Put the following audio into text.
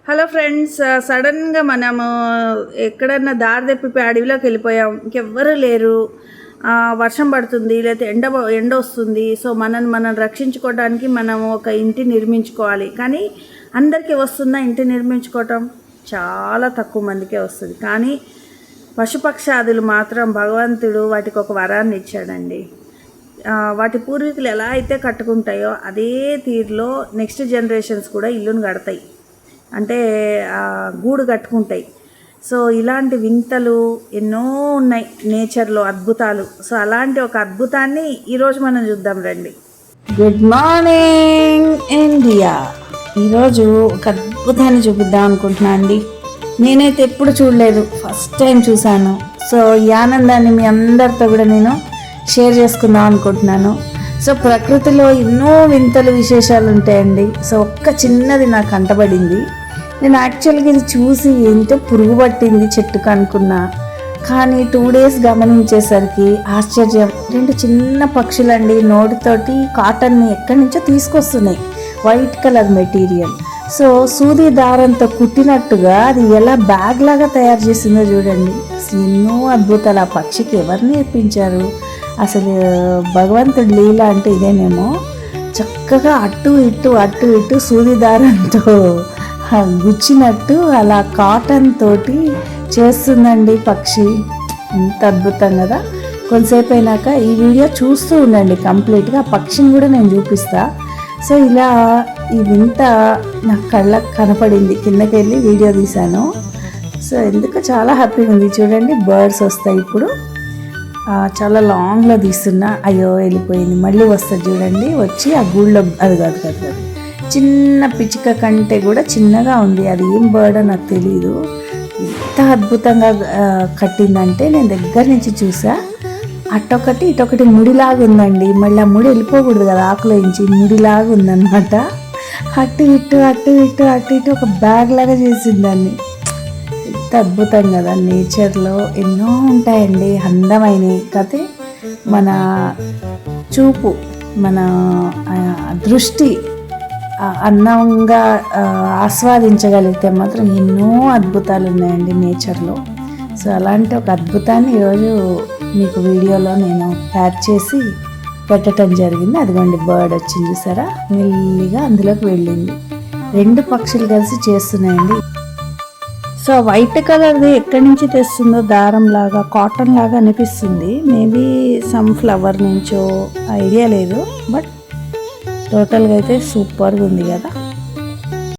Hello friends, సడన్గా మనము ఎక్కడన్నా దారి తప్పిపోయి అడవిలోకి వెళ్ళిపోయాం. ఇంకెవ్వరూ లేరు, వర్షం పడుతుంది, లేకపోతే ఎండ వస్తుంది. సో మనం రక్షించుకోవడానికి మనం ఒక ఇంటి నిర్మించుకోవాలి. కానీ అందరికీ వస్తుందా ఇంటి నిర్మించుకోవటం? చాలా తక్కువ మందికే వస్తుంది. కానీ పశుపక్షాదులు మాత్రం భగవంతుడు వాటికి ఒక వరాన్ని ఇచ్చాడండి. వాటి పూర్వీకులు ఎలా అయితే కట్టుకుంటాయో అదే తీరులో నెక్స్ట్ జనరేషన్స్ కూడా ఇల్లును కడతాయి, అంటే గూడు కట్టుకుంటాయి. సో ఇలాంటి వింతలు ఎన్నో ఉన్నాయి నేచర్లో, అద్భుతాలు. సో అలాంటి ఒక అద్భుతాన్ని ఈరోజు మనం చూద్దాం రండి. Good morning India. ఈరోజు ఒక అద్భుతాన్ని చూపిద్దాం అనుకుంటున్నా అండి. నేనైతే ఎప్పుడు చూడలేదు, ఫస్ట్ టైం చూశాను. సో ఈ ఆనందాన్ని మీ అందరితో కూడా నేను షేర్ చేసుకుందాం అనుకుంటున్నాను. సో ప్రకృతిలో ఎన్నో వింతలు విశేషాలు ఉంటాయండి. సో ఒక్క చిన్నది నాకు కంటపడింది. నేను యాక్చువల్గా ఇది చూసి ఏంటో పురుగు పట్టింది చెట్టుకు అనుకున్నా. కానీ 2 days గమనించేసరికి ఆశ్చర్యం. 2 చిన్న పక్షులండి నోటితోటి కాటన్ని ఎక్కడి నుంచో తీసుకొస్తున్నాయి, వైట్ కలర్ మెటీరియల్. సో సూది దారంతో కుట్టినట్టుగా అది ఎలా బ్యాగ్ లాగా తయారు చేసిందో చూడండి. ఎన్నో అద్భుతాలు. ఆ పక్షికి ఎవరు నేర్పించారు? అసలు భగవంతుడి లీల అంటే ఇదేనేమో. చక్కగా అటు ఇటు సూది దారంతో గుచ్చినట్టు అలా కాటన్ తోటి చేస్తుందండి పక్షి. ఎంత అద్భుతం కదా. కొంతసేపు అయినాక ఈ వీడియో చూస్తూ ఉండండి కంప్లీట్గా. ఆ పక్షిని కూడా నేను చూపిస్తా. సో ఇలా ఈ వింత నాకు కళ్ళకు కనపడింది, కిందకి వెళ్ళి వీడియో తీశాను. సో ఎందుకు చాలా హ్యాపీగా ఉంది. చూడండి బర్డ్స్ వస్తాయి ఇప్పుడు. చాలా లాంగ్లో తీస్తున్నా, అయ్యో వెళ్ళిపోయింది, మళ్ళీ వస్తుంది చూడండి. వచ్చి ఆ గూళ్ళో అది కాదు చిన్న పిచ్చుక కంటే కూడా చిన్నగా ఉంది. అది ఏం బర్డ్ నాకు తెలియదు. ఎంత అద్భుతంగా కట్టిందంటే నేను దగ్గర నుంచి చూసా. అటొకటి ఇటొకటి ముడిలాగా ఉందండి. మళ్ళీ ఆ ముడి వెళ్ళిపోకూడదు కదా, ఆకులో నుంచి ముడిలాగా ఉందన్నమాట. అటు ఇటు ఒక బ్యాగ్ లాగా చేసింది దాన్ని. ఎంత అద్భుతం కదా. నేచర్లో ఎన్నో ఉంటాయండి అందమైనవి. కాకపోతే మన చూపు, మన దృష్టి అందంగా ఆస్వాదించగలిగితే మాత్రం ఎన్నో అద్భుతాలు ఉన్నాయండి నేచర్లో. సో అలాంటి ఒక అద్భుతాన్ని ఈరోజు మీకు వీడియోలో నేను యాడ్ చేసి పెట్టడం జరిగింది. అదిగోండి బర్డ్ వచ్చింది చూసారా, మెల్లిగా అందులోకి వెళ్ళింది. 2 పక్షులు కలిసి చేస్తున్నాయండి. సో వైట్ కలర్ది ఎక్కడి నుంచి తెస్తుందో దారం లాగా, కాటన్ లాగా అనిపిస్తుంది. మేబీ సమ్ ఫ్లవర్ నుంచో, ఐడియా లేదు. బట్ టోటల్గా అయితే సూపర్గా ఉంది కదా.